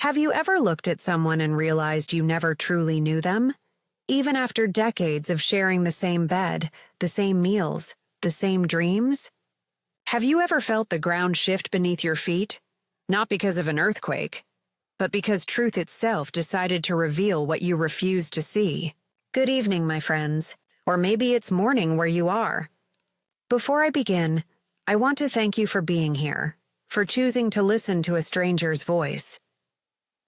Have you ever looked at someone and realized you never truly knew them? Even after decades of sharing the same bed, the same meals, the same dreams? Have you ever felt the ground shift beneath your feet? Not because of an earthquake, but because truth itself decided to reveal what you refused to see. Good evening, my friends. Or maybe it's morning where you are. Before I begin, I want to thank you for being here, for choosing to listen to a stranger's voice.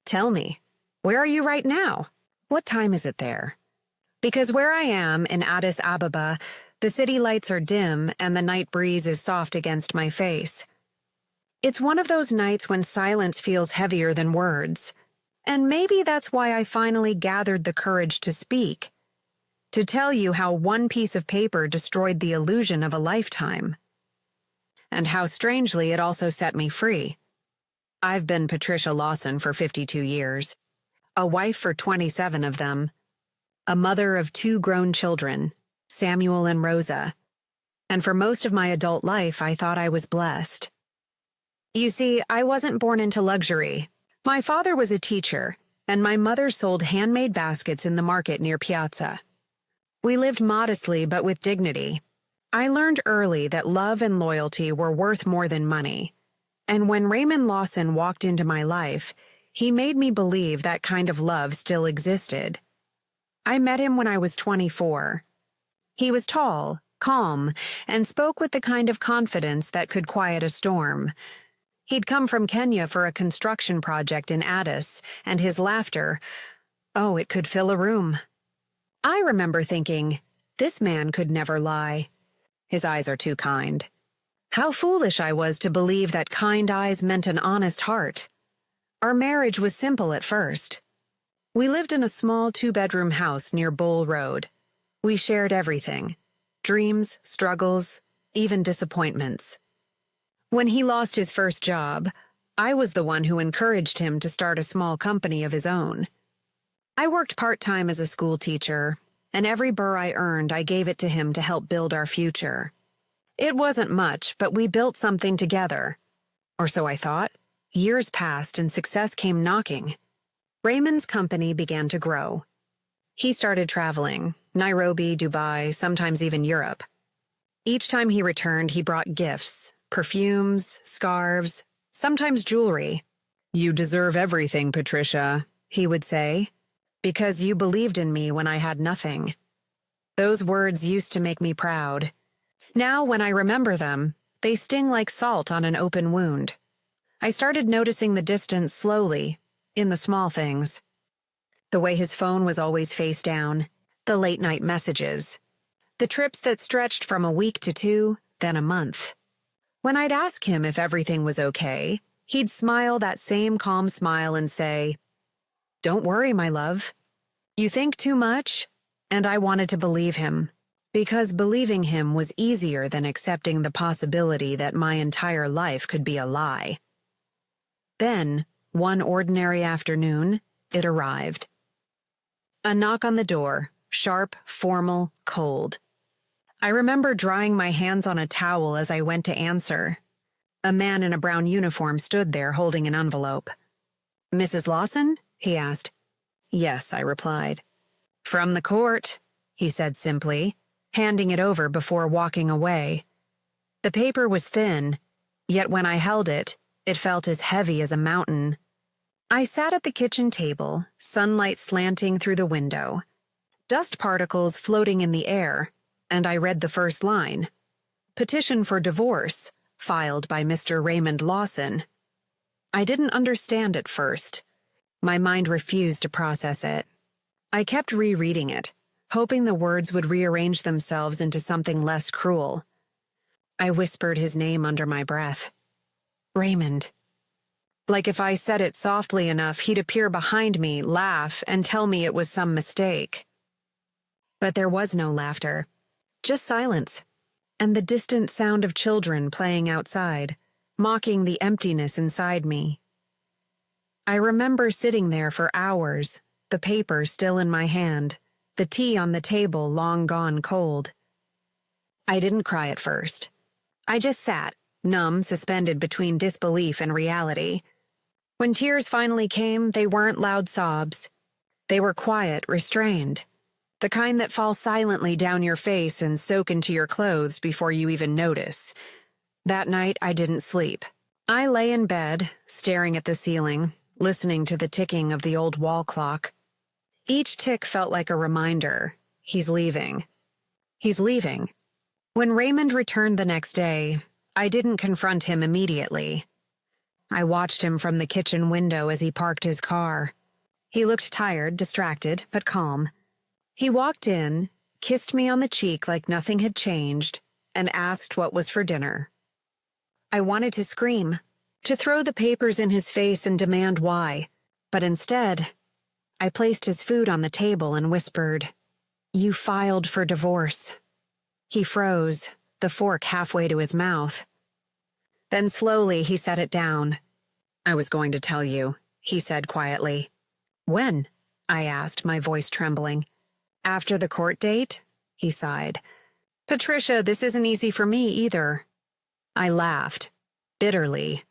Tell me, where are you right now? What time is it there? Because where I am, in Addis Ababa, the city lights are dim and the night breeze is soft against my face. It's one of those nights when silence feels heavier than words. And maybe that's why I finally gathered the courage to speak. To tell you how one piece of paper destroyed the illusion of a lifetime. And how strangely it also set me free. I've been Patricia Lawson for 52 years, a wife for 27 of them, a mother of 2 grown children, Samuel and Rosa, and for most of my adult life I thought I was blessed. You see, I wasn't born into luxury. My father was a teacher, and my mother sold handmade baskets in the market near Piazza. We lived modestly but with dignity. I learned early that love and loyalty were worth more than money. And when Raymond Lawson walked into my life, he made me believe that kind of love still existed. I met him when I was 24. He was tall, calm, and spoke with the kind of confidence that could quiet a storm. He'd come from Kenya for a construction project in Addis, and his laughter, oh, it could fill a room. I remember thinking, this man could never lie. His eyes are too kind. How foolish I was to believe that kind eyes meant an honest heart. Our marriage was simple at first. We lived in a small 2-bedroom house near Bull Road. We shared everything. Dreams, struggles, even disappointments. When he lost his first job, I was the one who encouraged him to start a small company of his own. I worked part-time as a school teacher, and every burr I earned I gave it to him to help build our future. It wasn't much, but we built something together. Or so I thought. Years passed and success came knocking. Raymond's company began to grow. He started traveling, Nairobi, Dubai, sometimes even Europe. Each time he returned, he brought gifts, perfumes, scarves, sometimes jewelry. "You deserve everything, Patricia," he would say, "because you believed in me when I had nothing." Those words used to make me proud. Now, when I remember them, they sting like salt on an open wound. I started noticing the distance slowly, in the small things. The way his phone was always face down, the late-night messages, the trips that stretched from a week to 2, then a month. When I'd ask him if everything was okay, he'd smile that same calm smile and say, "Don't worry, my love. You think too much?" And I wanted to believe him. Because believing him was easier than accepting the possibility that my entire life could be a lie. Then, one ordinary afternoon, it arrived. A knock on the door, sharp, formal, cold. I remember drying my hands on a towel as I went to answer. A man in a brown uniform stood there holding an envelope. "Mrs. Lawson?" he asked. "Yes," I replied. "From the court," he said simply, handing it over before walking away. The paper was thin, yet when I held it, it felt as heavy as a mountain. I sat at the kitchen table, sunlight slanting through the window, dust particles floating in the air, and I read the first line. "Petition for divorce, filed by Mr. Raymond Lawson." I didn't understand at first. My mind refused to process it. I kept rereading it, hoping the words would rearrange themselves into something less cruel. I whispered his name under my breath. Raymond. Like if I said it softly enough, he'd appear behind me, laugh, and tell me it was some mistake. But there was no laughter, just silence, and the distant sound of children playing outside, mocking the emptiness inside me. I remember sitting there for hours, the paper still in my hand, the tea on the table long gone cold. I didn't cry at first. I just sat, numb, suspended between disbelief and reality. When tears finally came, they weren't loud sobs. They were quiet, restrained. The kind that fall silently down your face and soak into your clothes before you even notice. That night, I didn't sleep. I lay in bed, staring at the ceiling, listening to the ticking of the old wall clock. Each tick felt like a reminder. He's leaving. He's leaving. When Raymond returned the next day, I didn't confront him immediately. I watched him from the kitchen window as he parked his car. He looked tired, distracted, but calm. He walked in, kissed me on the cheek like nothing had changed, and asked what was for dinner. I wanted to scream, to throw the papers in his face and demand why, but instead, I placed his food on the table and whispered, "You filed for divorce." He froze, the fork halfway to his mouth. Then slowly he set it down. "I was going to tell you," he said quietly. "When?" I asked, my voice trembling. "After the court date?" He sighed. "Patricia, this isn't easy for me either." I laughed, bitterly.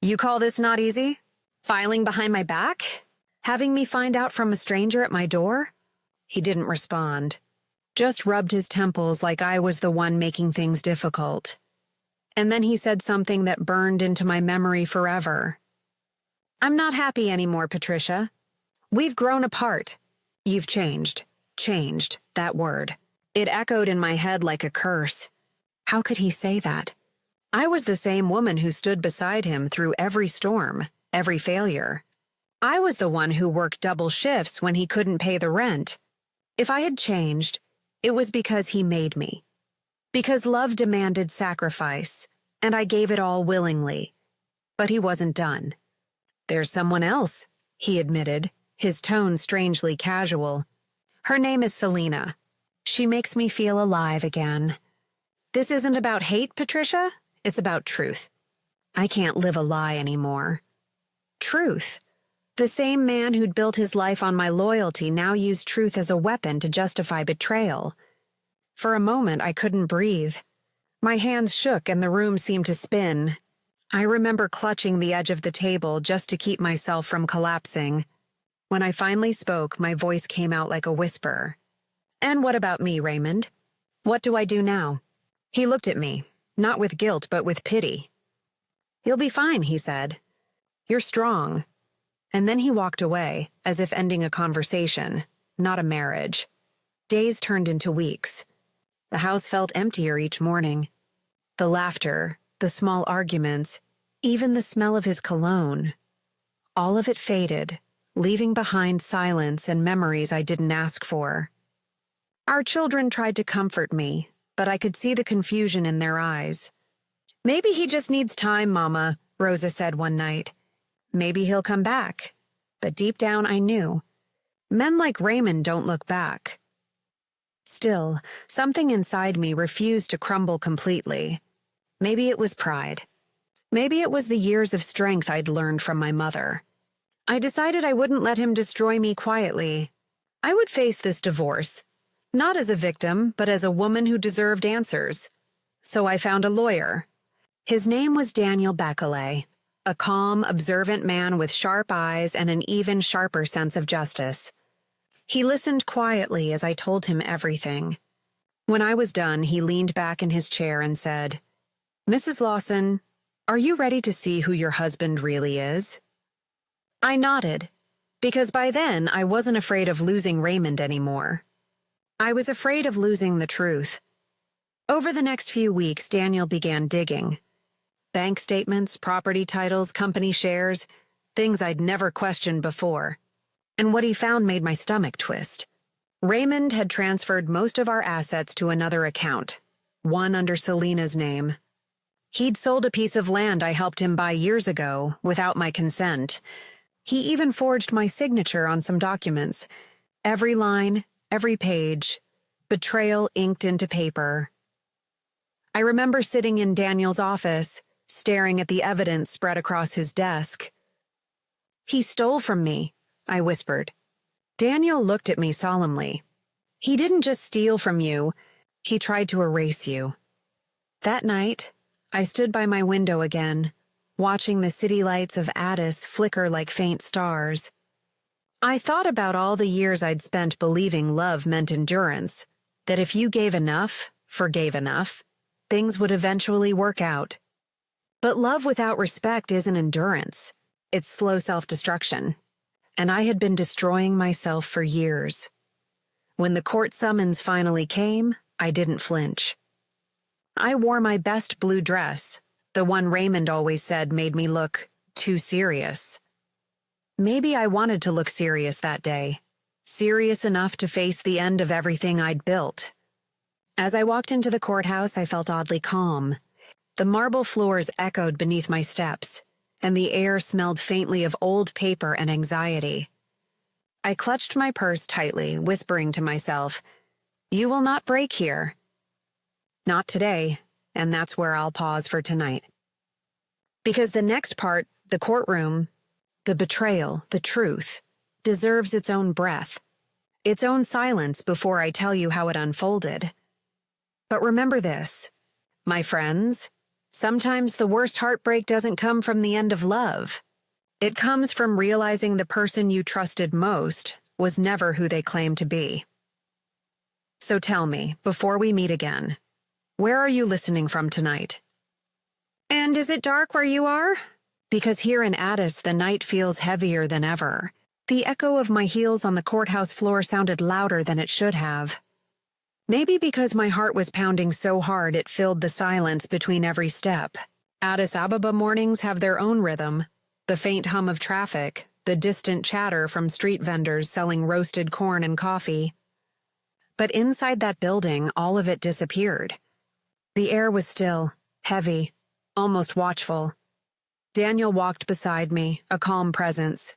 "You call this not easy? Filing behind my back? Having me find out from a stranger at my door?" He didn't respond, just rubbed his temples like I was the one making things difficult. And then he said something that burned into my memory forever. "I'm not happy anymore, Patricia. We've grown apart. You've changed. Changed, that word. It echoed in my head like a curse. How could he say that? I was the same woman who stood beside him through every storm, every failure. I was the one who worked double shifts when he couldn't pay the rent. If I had changed, it was because he made me. Because love demanded sacrifice, and I gave it all willingly. But he wasn't done. "There's someone else," he admitted, his tone strangely casual. "Her name is Selena. She makes me feel alive again. This isn't about hate, Patricia. It's about truth. I can't live a lie anymore." Truth. The same man who'd built his life on my loyalty now used truth as a weapon to justify betrayal. For a moment, I couldn't breathe. My hands shook and the room seemed to spin. I remember clutching the edge of the table just to keep myself from collapsing. When I finally spoke, my voice came out like a whisper. "And what about me, Raymond? What do I do now?" He looked at me, not with guilt but with pity. "You'll be fine," he said. "You're strong." And then he walked away, as if ending a conversation, not a marriage. Days turned into weeks. The house felt emptier each morning. The laughter, the small arguments, even the smell of his cologne. All of it faded, leaving behind silence and memories I didn't ask for. Our children tried to comfort me, but I could see the confusion in their eyes. "Maybe he just needs time, Mama," Rosa said one night. "Maybe he'll come back." But deep down I knew. Men like Raymond don't look back. Still, something inside me refused to crumble completely. Maybe it was pride. Maybe it was the years of strength I'd learned from my mother. I decided I wouldn't let him destroy me quietly. I would face this divorce, not as a victim, but as a woman who deserved answers. So I found a lawyer. His name was Daniel Bekele, a calm, observant man with sharp eyes and an even sharper sense of justice. He listened quietly as I told him everything. When I was done, he leaned back in his chair and said, "Mrs. Lawson, are you ready to see who your husband really is?" I nodded, because by then I wasn't afraid of losing Raymond anymore. I was afraid of losing the truth. Over the next few weeks, Daniel began digging. Bank statements, property titles, company shares, things I'd never questioned before. And what he found made my stomach twist. Raymond had transferred most of our assets to another account, one under Selena's name. He'd sold a piece of land I helped him buy years ago, without my consent. He even forged my signature on some documents. Every line, every page, betrayal inked into paper. I remember sitting in Daniel's office, staring at the evidence spread across his desk. "He stole from me," I whispered. Daniel looked at me solemnly. "He didn't just steal from you, he tried to erase you." That night, I stood by my window again, watching the city lights of Addis flicker like faint stars. I thought about all the years I'd spent believing love meant endurance, that if you gave enough, forgave enough, things would eventually work out. But love without respect isn't endurance. It's slow self-destruction. And I had been destroying myself for years. When the court summons finally came, I didn't flinch. I wore my best blue dress, the one Raymond always said made me look too serious. Maybe I wanted to look serious that day, serious enough to face the end of everything I'd built. As I walked into the courthouse, I felt oddly calm. The marble floors echoed beneath my steps, and the air smelled faintly of old paper and anxiety. I clutched my purse tightly, whispering to myself, "You will not break here." Not today, and that's where I'll pause for tonight. Because the next part, the courtroom, the betrayal, the truth, deserves its own breath, its own silence before I tell you how it unfolded. But remember this, my friends, sometimes the worst heartbreak doesn't come from the end of love. It comes from realizing the person you trusted most was never who they claimed to be. So tell me, before we meet again, where are you listening from tonight? And is it dark where you are? Because here in Addis, the night feels heavier than ever. The echo of my heels on the courthouse floor sounded louder than it should have. Maybe because my heart was pounding so hard it filled the silence between every step. Addis Ababa mornings have their own rhythm. The faint hum of traffic, the distant chatter from street vendors selling roasted corn and coffee. But inside that building, all of it disappeared. The air was still, heavy, almost watchful. Daniel walked beside me, a calm presence.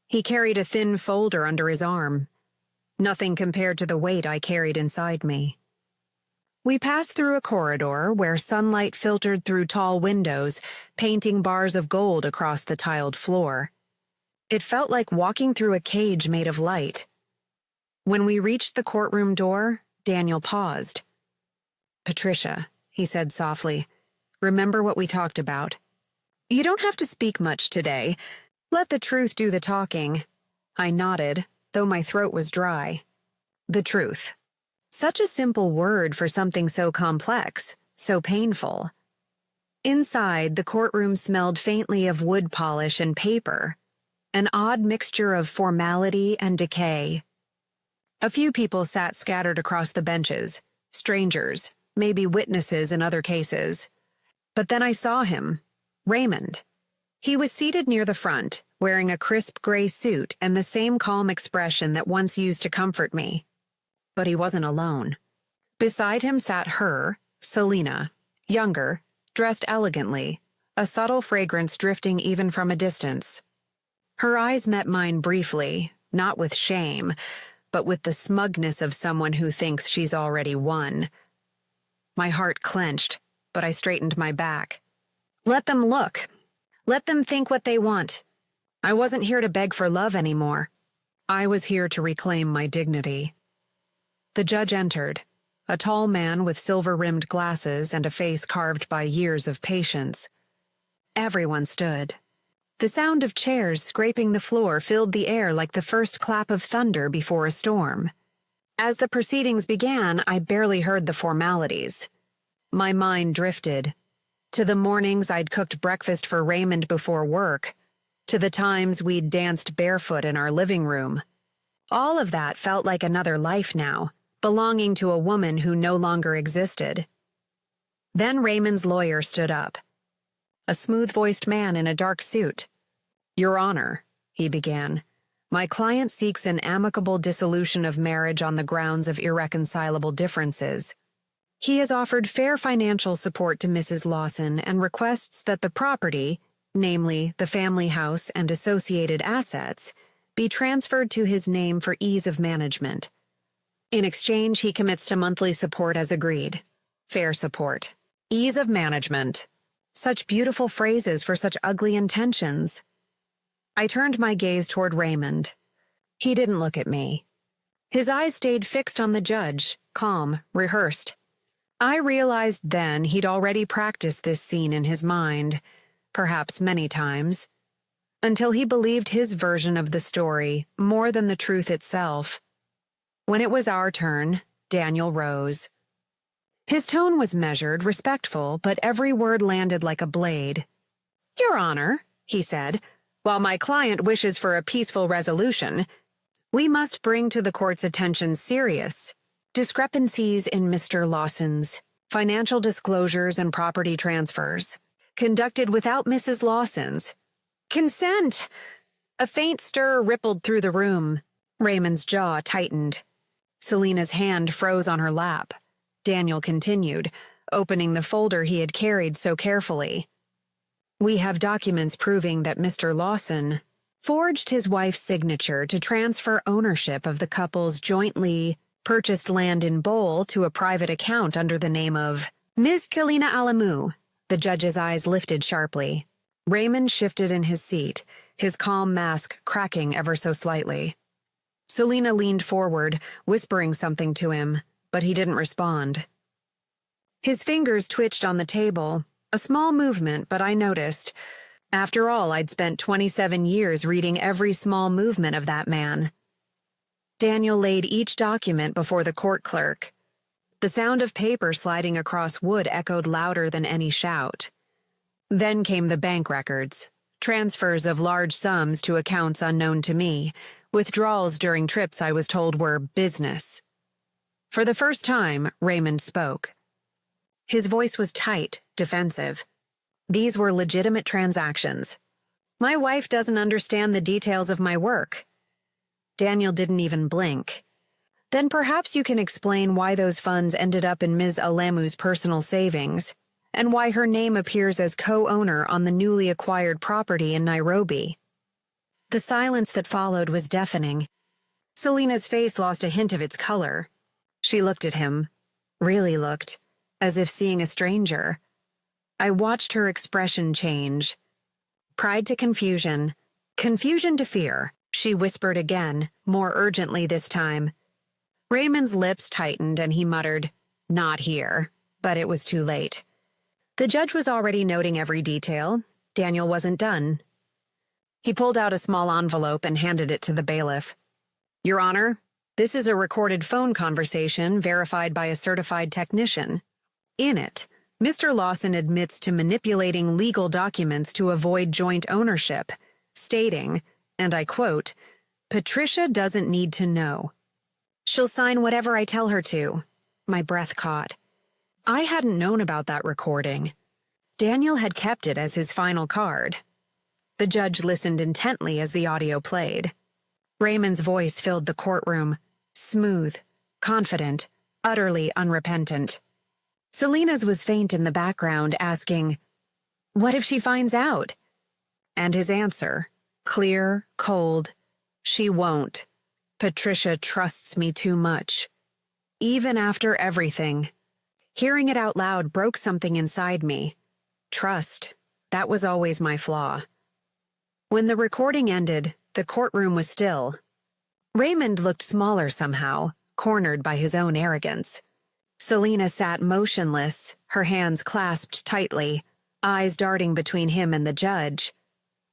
He carried a thin folder under his arm. Nothing compared to the weight I carried inside me. We passed through a corridor where sunlight filtered through tall windows, painting bars of gold across the tiled floor. It felt like walking through a cage made of light. When we reached the courtroom door, Daniel paused. "Patricia," he said softly, "remember what we talked about. You don't have to speak much today. Let the truth do the talking." I nodded, though my throat was dry. The truth. Such a simple word for something so complex, so painful. Inside, the courtroom smelled faintly of wood polish and paper, an odd mixture of formality and decay. A few people sat scattered across the benches, strangers, maybe witnesses in other cases. But then I saw him, Raymond. He was seated near the front, wearing a crisp gray suit and the same calm expression that once used to comfort me. But he wasn't alone. Beside him sat her, Selena, younger, dressed elegantly, a subtle fragrance drifting even from a distance. Her eyes met mine briefly, not with shame, but with the smugness of someone who thinks she's already won. My heart clenched, but I straightened my back. Let them look. Let them think what they want. I wasn't here to beg for love anymore. I was here to reclaim my dignity. The judge entered, a tall man with silver-rimmed glasses and a face carved by years of patience. Everyone stood. The sound of chairs scraping the floor filled the air like the first clap of thunder before a storm. As the proceedings began, I barely heard the formalities. My mind drifted. To the mornings I'd cooked breakfast for Raymond before work, to the times we'd danced barefoot in our living room. All of that felt like another life now, belonging to a woman who no longer existed. Then Raymond's lawyer stood up. A smooth-voiced man in a dark suit. "Your Honor," he began, "my client seeks an amicable dissolution of marriage on the grounds of irreconcilable differences. He has offered fair financial support to Mrs. Lawson and requests that the property, namely the family house and associated assets, be transferred to his name for ease of management. In exchange, he commits to monthly support as agreed. Fair support. Ease of management. Such beautiful phrases for such ugly intentions." I turned my gaze toward Raymond. He didn't look at me. His eyes stayed fixed on the judge, calm, rehearsed. I realized then he'd already practiced this scene in his mind. perhaps many times, until he believed his version of the story more than the truth itself. When it was our turn, Daniel rose. His tone was measured, respectful, but every word landed like a blade. "Your Honor," he said, "while my client wishes for a peaceful resolution, we must bring to the court's attention serious discrepancies in Mr. Lawson's financial disclosures and property transfers, conducted without Mrs. Lawson's consent." A faint stir rippled through the room. Raymond's jaw tightened. Selena's hand froze on her lap. Daniel continued, opening the folder he had carried so carefully. "We have documents proving that Mr. Lawson forged his wife's signature to transfer ownership of the couple's jointly purchased land in Bole to a private account under the name of Ms. Kalina Alamu." The judge's eyes lifted sharply. Raymond shifted in his seat, his calm mask cracking ever so slightly. Selena leaned forward, whispering something to him, but he didn't respond. His fingers twitched on the table, a small movement, but I noticed. After all, I'd spent 27 years reading every small movement of that man. Daniel laid each document before the court clerk. The sound of paper sliding across wood echoed louder than any shout. Then came the bank records, transfers of large sums to accounts unknown to me, withdrawals during trips I was told were business. For the first time, Raymond spoke. His voice was tight, defensive. These were legitimate transactions. "My wife doesn't understand the details of my work." Daniel didn't even blink. "Then perhaps you can explain why those funds ended up in Ms. Alamu's personal savings, and why her name appears as co-owner on the newly acquired property in Nairobi." The silence that followed was deafening. Selena's face lost a hint of its color. She looked at him, really looked, as if seeing a stranger. I watched her expression change. Pride to confusion, confusion to fear, she whispered again, more urgently this time. Raymond's lips tightened and he muttered, "Not here," but it was too late. The judge was already noting every detail. Daniel wasn't done. He pulled out a small envelope and handed it to the bailiff. "Your Honor, this is a recorded phone conversation verified by a certified technician. In it, Mr. Lawson admits to manipulating legal documents to avoid joint ownership, stating, and I quote, 'Patricia doesn't need to know. She'll sign whatever I tell her to.'" My breath caught. I hadn't known about that recording. Daniel had kept it as his final card. The judge listened intently as the audio played. Raymond's voice filled the courtroom, smooth, confident, utterly unrepentant. Selena's was faint in the background, asking, "What if she finds out?" And his answer, clear, cold, "She won't. Patricia trusts me too much. Even after everything." Hearing it out loud broke something inside me. Trust, that was always my flaw. When the recording ended, the courtroom was still. Raymond looked smaller somehow, cornered by his own arrogance. Selena sat motionless, her hands clasped tightly, eyes darting between him and the judge.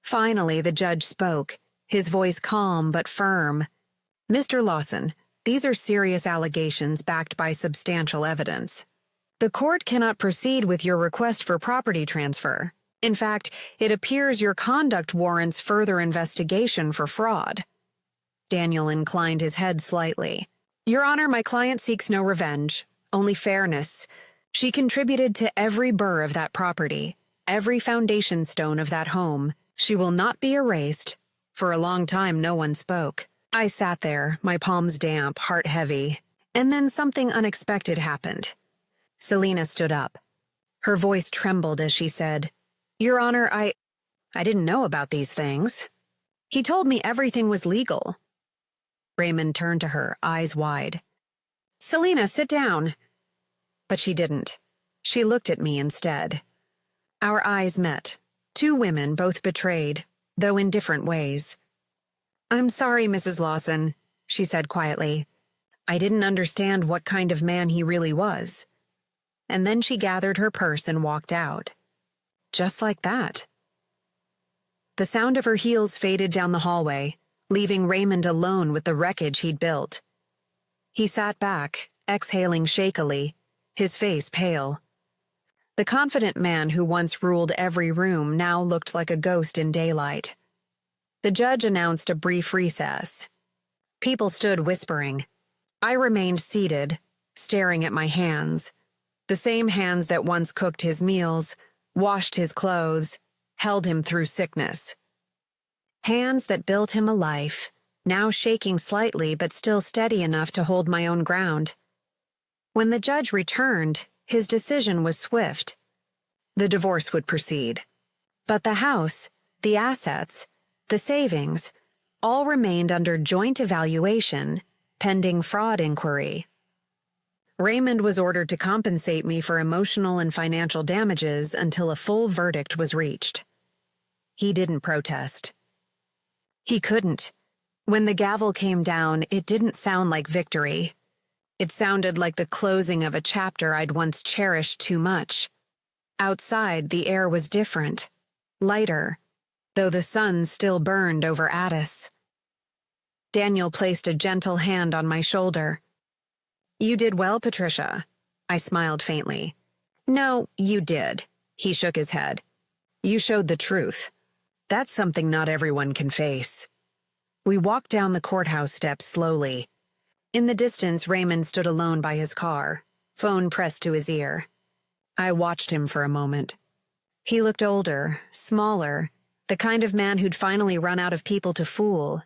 Finally, the judge spoke, his voice calm but firm. "Mr. Lawson, these are serious allegations backed by substantial evidence. The court cannot proceed with your request for property transfer. In fact, it appears your conduct warrants further investigation for fraud." Daniel inclined his head slightly. "Your Honor, my client seeks no revenge, only fairness. She contributed to every burr of that property, every foundation stone of that home. She will not be erased." For a long time, no one spoke. I sat there, my palms damp, heart heavy, and then something unexpected happened. Selena stood up. Her voice trembled as she said, "Your Honor, I didn't know about these things. He told me everything was legal." Raymond turned to her, eyes wide. "Selena, sit down." But she didn't. She looked at me instead. Our eyes met. Two women, both betrayed, though in different ways. "I'm sorry, Mrs. Lawson," she said quietly. "I didn't understand what kind of man he really was." And then she gathered her purse and walked out. Just like that. The sound of her heels faded down the hallway, leaving Raymond alone with the wreckage he'd built. He sat back, exhaling shakily, his face pale. The confident man who once ruled every room now looked like a ghost in daylight. The judge announced a brief recess. People stood whispering. I remained seated, staring at my hands, the same hands that once cooked his meals, washed his clothes, held him through sickness. Hands that built him a life, now shaking slightly but still steady enough to hold my own ground. When the judge returned, his decision was swift. The divorce would proceed. But the house, the assets, the savings, all remained under joint evaluation, pending fraud inquiry. Raymond was ordered to compensate me for emotional and financial damages until a full verdict was reached. He didn't protest. He couldn't. When the gavel came down, it didn't sound like victory. It sounded like the closing of a chapter I'd once cherished too much. Outside, the air was different, lighter, though the sun still burned over Addis. Daniel placed a gentle hand on my shoulder. You did well, Patricia. I smiled faintly. No, you did. He shook his head. You showed the truth. That's something not everyone can face. We walked down the courthouse steps slowly. In the distance, Raymond stood alone by his car, phone pressed to his ear. I watched him for a moment. He looked older, smaller, the kind of man who'd finally run out of people to fool.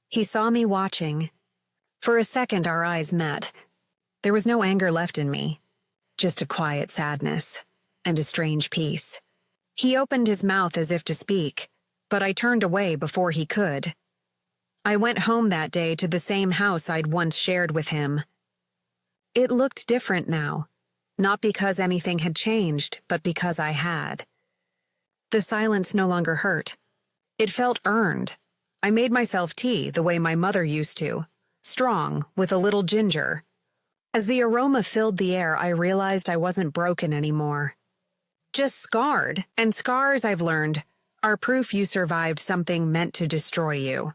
He saw me watching. For a second, our eyes met. There was no anger left in me, just a quiet sadness and a strange peace. He opened his mouth as if to speak, but I turned away before he could. I went home that day to the same house I'd once shared with him. It looked different now, not because anything had changed, but because I had. The silence no longer hurt. It felt earned. I made myself tea the way my mother used to, strong, with a little ginger. As the aroma filled the air, I realized I wasn't broken anymore. Just scarred, and scars, I've learned, are proof you survived something meant to destroy you.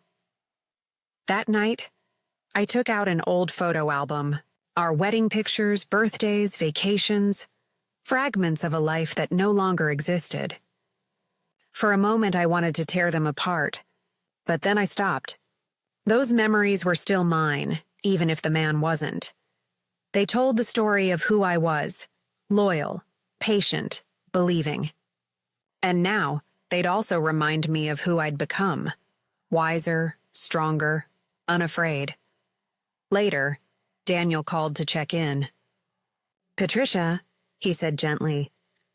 That night, I took out an old photo album, our wedding pictures, birthdays, vacations, fragments of a life that no longer existed. For a moment, I wanted to tear them apart, but then I stopped. Those memories were still mine, even if the man wasn't. They told the story of who I was, loyal, patient, believing. And now, they'd also remind me of who I'd become, wiser, stronger, unafraid. Later, Daniel called to check in. Patricia, he said gently,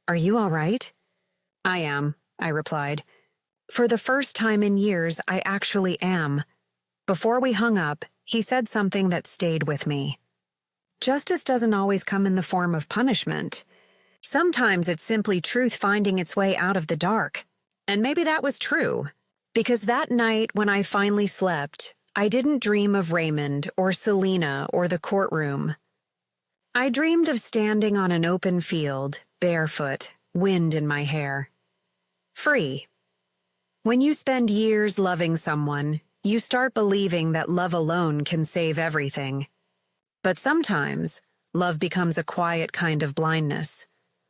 are you all right? I am, I replied. For the first time in years, I actually am. Before we hung up, he said something that stayed with me. Justice doesn't always come in the form of punishment. Sometimes it's simply truth finding its way out of the dark. And maybe that was true, because that night when I finally slept, I didn't dream of Raymond or Selena or the courtroom. I dreamed of standing on an open field, barefoot, wind in my hair. Free. When you spend years loving someone, you start believing that love alone can save everything. But sometimes, love becomes a quiet kind of blindness,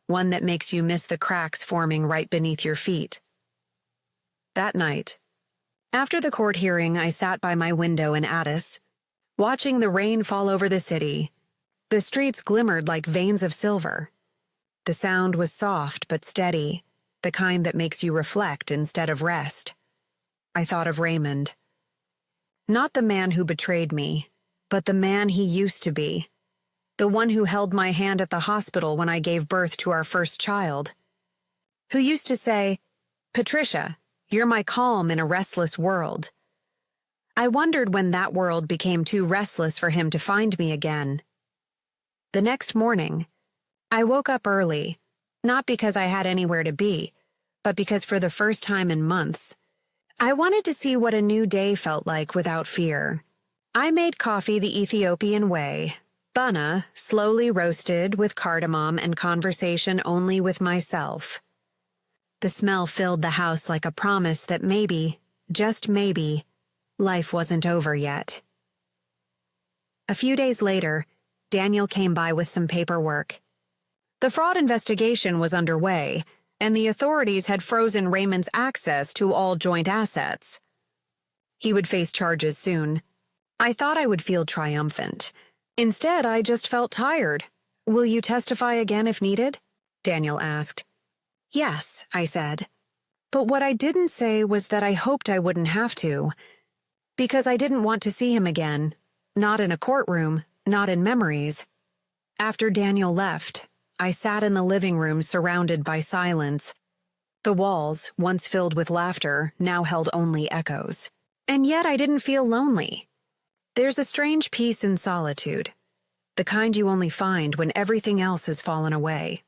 one that makes you miss the cracks forming right beneath your feet. That night, after the court hearing, I sat by my window in Addis, watching the rain fall over the city. The streets glimmered like veins of silver. The sound was soft but steady, the kind that makes you reflect instead of rest. I thought of Raymond. Not the man who betrayed me, but the man he used to be. The one who held my hand at the hospital when I gave birth to our first child. Who used to say, Patricia, you're my calm in a restless world. I wondered when that world became too restless for him to find me again. The next morning, I woke up early, not because I had anywhere to be, but because for the first time in months, I wanted to see what a new day felt like without fear. I made coffee the Ethiopian way, bunna, slowly roasted with cardamom and conversation only with myself. The smell filled the house like a promise that maybe, just maybe, life wasn't over yet. A few days later, Daniel came by with some paperwork. The fraud investigation was underway, and the authorities had frozen Raymond's access to all joint assets. He would face charges soon. I thought I would feel triumphant. Instead, I just felt tired. "Will you testify again if needed?" Daniel asked. "Yes," I said. But what I didn't say was that I hoped I wouldn't have to, because I didn't want to see him again, not in a courtroom, not in memories. After Daniel left, I sat in the living room surrounded by silence. The walls, once filled with laughter, now held only echoes. And yet I didn't feel lonely. There's a strange peace in solitude, the kind you only find when everything else has fallen away.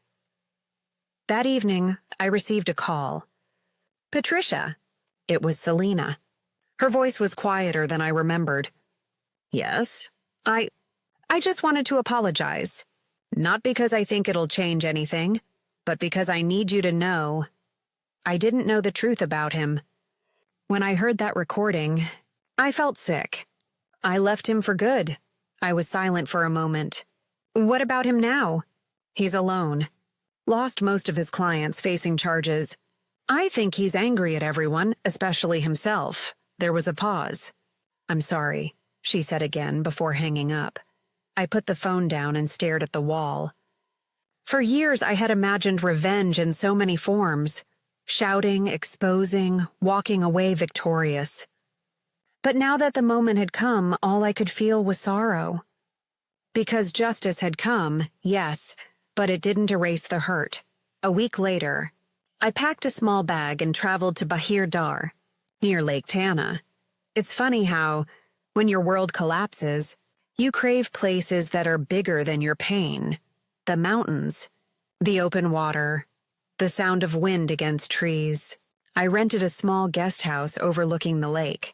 That evening, I received a call. "Patricia." It was Selena. Her voice was quieter than I remembered. "Yes, I just wanted to apologize. Not because I think it'll change anything, but because I need you to know. I didn't know the truth about him. When I heard that recording, I felt sick. I left him for good." I was silent for a moment. "What about him now?" "He's alone. Lost most of his clients facing charges. I think he's angry at everyone, especially himself." There was a pause. "I'm sorry," she said again before hanging up. I put the phone down and stared at the wall. For years I had imagined revenge in so many forms, shouting, exposing, walking away victorious. But now that the moment had come, all I could feel was sorrow. Because justice had come, yes, but it didn't erase the hurt. A week later, I packed a small bag and traveled to Bahir Dar, near Lake Tana. It's funny how, when your world collapses, you crave places that are bigger than your pain. The mountains, the open water, the sound of wind against trees. I rented a small guest house overlooking the lake.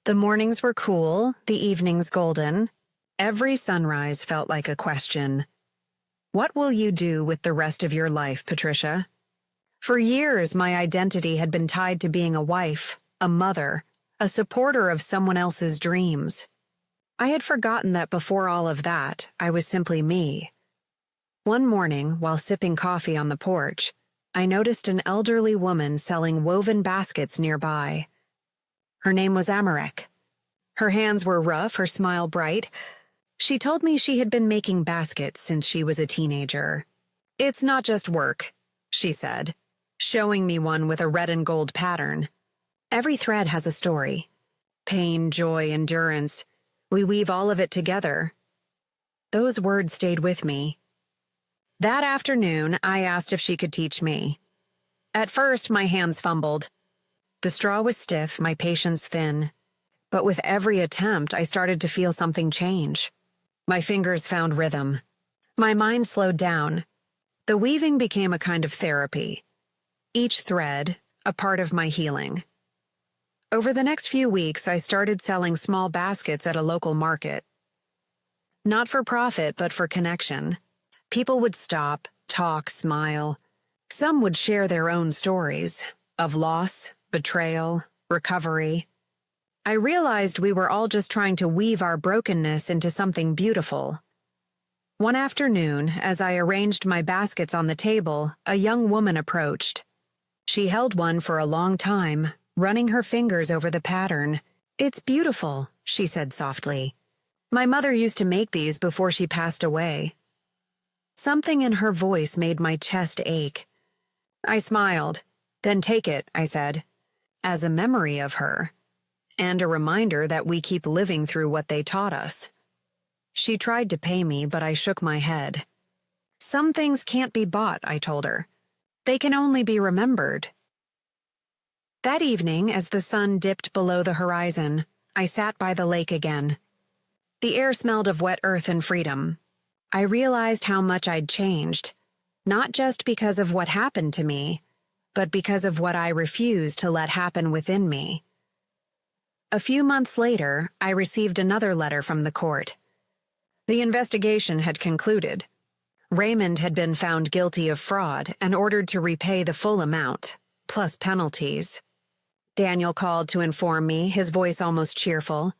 The mornings were cool, the evenings golden. Every sunrise felt like a question. What will you do with the rest of your life, Patricia? For years, my identity had been tied to being a wife, a mother, a supporter of someone else's dreams. I had forgotten that before all of that, I was simply me. One morning, while sipping coffee on the porch, I noticed an elderly woman selling woven baskets nearby. Her name was Amarek. Her hands were rough, her smile bright. She told me she had been making baskets since she was a teenager. "It's not just work," she said, showing me one with a red and gold pattern. "Every thread has a story. Pain, joy, endurance. We weave all of it together." Those words stayed with me. That afternoon, I asked if she could teach me. At first, my hands fumbled. The straw was stiff, my patience thin. But with every attempt, I started to feel something change. My fingers found rhythm. My mind slowed down. The weaving became a kind of therapy. Each thread, a part of my healing. Over the next few weeks, I started selling small baskets at a local market. Not for profit, but for connection. People would stop, talk, smile. Some would share their own stories of loss, betrayal, recovery. I realized we were all just trying to weave our brokenness into something beautiful. One afternoon, as I arranged my baskets on the table, a young woman approached. She held one for a long time, running her fingers over the pattern. "It's beautiful," she said softly. "My mother used to make these before she passed away." Something in her voice made my chest ache. I smiled. "Then take it," I said, as a memory of her, and a reminder that we keep living through what they taught us. She tried to pay me, but I shook my head. "Some things can't be bought," I told her. "They can only be remembered." That evening, as the sun dipped below the horizon, I sat by the lake again. The air smelled of wet earth and freedom. I realized how much I'd changed, not just because of what happened to me, but because of what I refused to let happen within me. A few months later, I received another letter from the court. The investigation had concluded. Raymond had been found guilty of fraud and ordered to repay the full amount, plus penalties. Daniel called to inform me, his voice almost cheerful.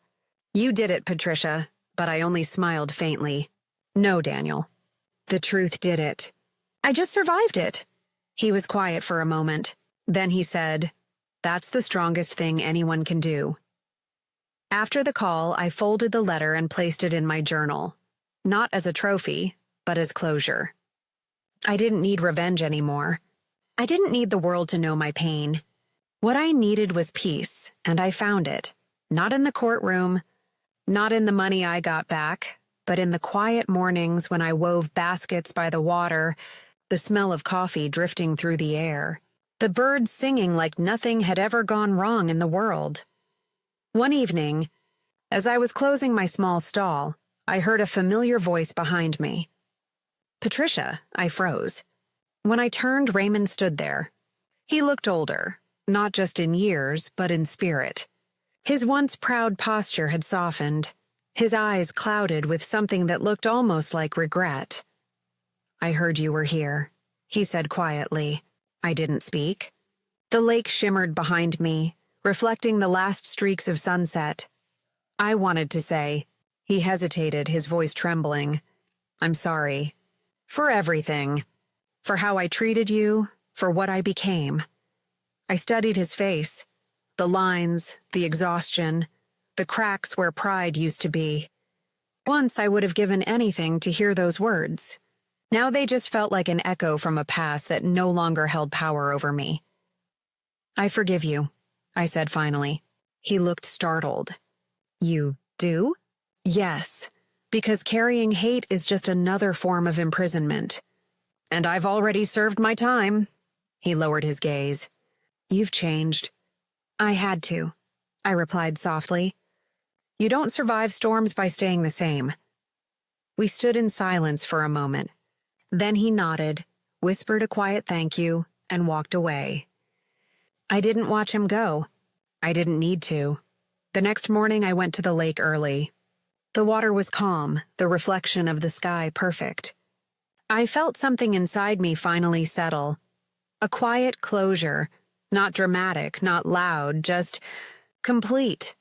"You did it, Patricia," but I only smiled faintly. "No, Daniel. The truth did it. I just survived it." He was quiet for a moment. Then he said, "That's the strongest thing anyone can do." After the call, I folded the letter and placed it in my journal. Not as a trophy, but as closure. I didn't need revenge anymore. I didn't need the world to know my pain. What I needed was peace, and I found it. Not in the courtroom, not in the money I got back, but in the quiet mornings when I wove baskets by the water, the smell of coffee drifting through the air, the birds singing like nothing had ever gone wrong in the world. One evening, as I was closing my small stall, I heard a familiar voice behind me. "Patricia," I froze. When I turned, Raymond stood there. He looked older, not just in years, but in spirit. His once proud posture had softened, his eyes clouded with something that looked almost like regret. "I heard you were here," he said quietly. I didn't speak. The lake shimmered behind me, reflecting the last streaks of sunset. I wanted to say. He hesitated, his voice trembling. "I'm sorry. For everything. For how I treated you, for what I became." I studied his face. The lines, the exhaustion, the cracks where pride used to be. Once I would have given anything to hear those words. Now they just felt like an echo from a past that no longer held power over me. "I forgive you," I said finally. He looked startled. "You do?" "Yes, because carrying hate is just another form of imprisonment. And I've already served my time." He lowered his gaze. "You've changed." "I had to," I replied softly. "You don't survive storms by staying the same." We stood in silence for a moment. Then he nodded, whispered a quiet thank you, and walked away. I didn't watch him go. I didn't need to. The next morning I went to the lake early. The water was calm, the reflection of the sky perfect. I felt something inside me finally settle. A quiet closure, not dramatic, not loud, just complete.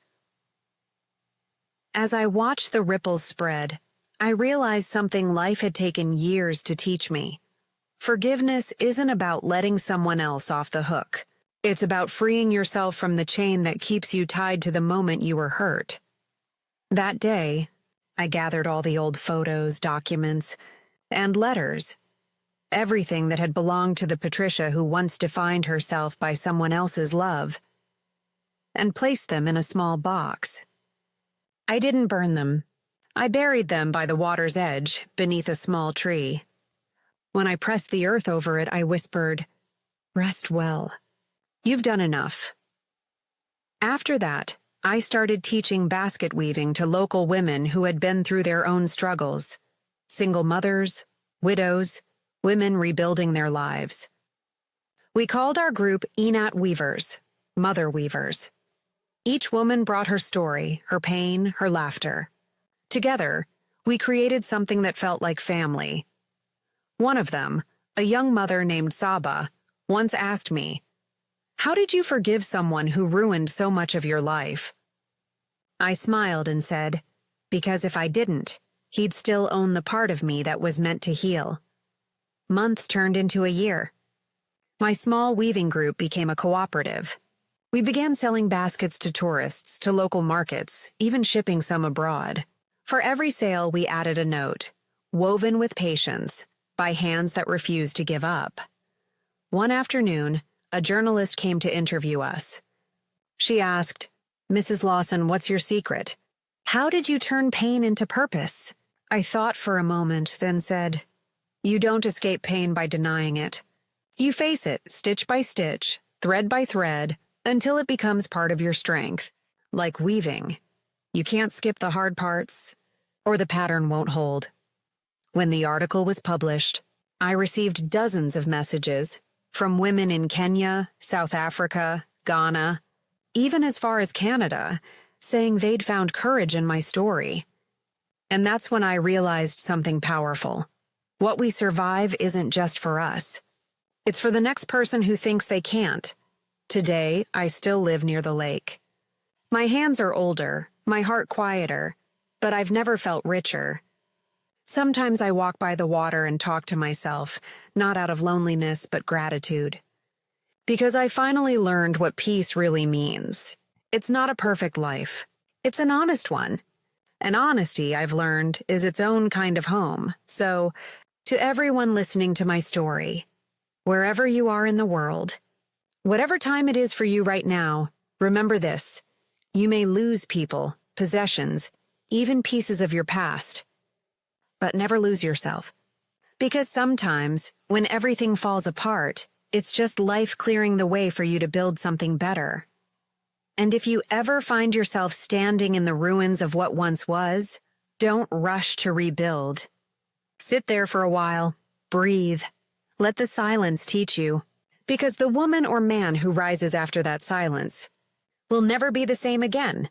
As I watched the ripples spread, I realized something life had taken years to teach me. Forgiveness isn't about letting someone else off the hook. It's about freeing yourself from the chain that keeps you tied to the moment you were hurt. That day, I gathered all the old photos, documents, and letters. Everything that had belonged to the Patricia who once defined herself by someone else's love, and placed them in a small box. I didn't burn them. I buried them by the water's edge, beneath a small tree. When I pressed the earth over it, I whispered, "Rest well. You've done enough." After that, I started teaching basket weaving to local women who had been through their own struggles. Single mothers, widows, women rebuilding their lives. We called our group Enat Weavers, Mother Weavers. Each woman brought her story, her pain, her laughter. Together, we created something that felt like family. One of them, a young mother named Saba, once asked me, "How did you forgive someone who ruined so much of your life?" I smiled and said, "Because if I didn't, he'd still own the part of me that was meant to heal." Months turned into a year. My small weaving group became a cooperative. We began selling baskets to tourists, to local markets, even shipping some abroad. For every sale, we added a note, woven with patience, by hands that refused to give up. One afternoon, a journalist came to interview us. She asked, "Mrs. Lawson, what's your secret? How did you turn pain into purpose?" I thought for a moment, then said, "You don't escape pain by denying it. You face it, stitch by stitch, thread by thread, until it becomes part of your strength. Like weaving. You can't skip the hard parts, or the pattern won't hold." When the article was published, I received dozens of messages from women in Kenya, South Africa, Ghana, even as far as Canada, saying they'd found courage in my story. And that's when I realized something powerful. What we survive isn't just for us. It's for the next person who thinks they can't. Today, I still live near the lake. My hands are older, my heart quieter, but I've never felt richer. Sometimes I walk by the water and talk to myself, not out of loneliness but gratitude. Because I finally learned what peace really means. It's not a perfect life. It's an honest one. And honesty, I've learned, is its own kind of home. So, to everyone listening to my story, wherever you are in the world, whatever time it is for you right now, remember this. You may lose people, possessions, even pieces of your past. But never lose yourself. Because sometimes, when everything falls apart, it's just life clearing the way for you to build something better. And if you ever find yourself standing in the ruins of what once was, don't rush to rebuild. Sit there for a while, breathe, let the silence teach you. Because the woman or man who rises after that silence will never be the same again.